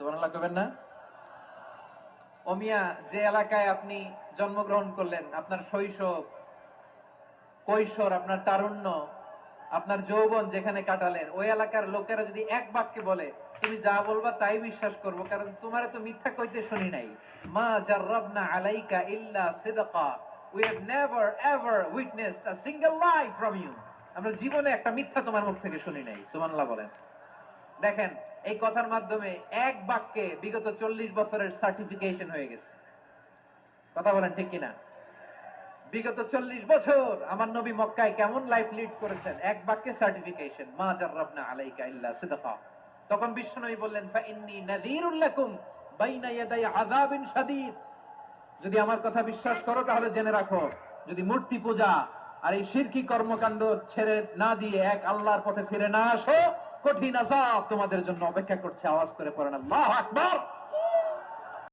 সুবহানাল্লাহ কইবেন না? ও মিয়া, যে এলাকায় আপনি জন্মগ্রহণ করলেন, আপনার শৈশব, কৈশোর, আপনার তারুণ্য, আপনার যৌবন যেখানে কাটালেন, ওই এলাকার লোকেরা যদি এক বাক্যে বলে তুমি যা বলবা তাই বিশ্বাস করব, কারণ তোমারে তো মিথ্যা কইতে শুনি নাই। মা জাররাবনা আলাইকা ইল্লা সিদকা, we have never ever witnessed a single lie from you. আমরা জীবনে একটা মিথ্যা তোমার মুখ থেকে শুনি নাই। সুবহানাল্লাহ বলেন। দেখেন, এই কথার মাধ্যমে এক বাক্যে বিগত 40 বছরের সার্টিফিকেশন হয়ে গেছে। কথা বলেন ঠিক কিনা? বিগত 40 বছর আমার নবী মক্কায় কেমন লাইফ লিড করেছেন, এক বাক্যে সার্টিফিকেশন, মা জাররাবনা আলাইকা ইল্লা সিদকা। তখন বিশ্বনবী বললেন, ফা ইন্নী নাযীরুল লাকুম বাইনা ইয়াদাই আযাবিন শাদীদ। যদি আমার কথা বিশ্বাস করো তাহলে জেনে রাখো, যদি মূর্তি পূজা আর এই শিরকি কর্মকাণ্ড ছেড়ে না দিয়ে এক আল্লাহর পথে ফিরে না আসো, কঠিন আযাব তোমাদের জন্য অপেক্ষা করছে। আওয়াজ করে পড়েন আল্লাহু আকবার।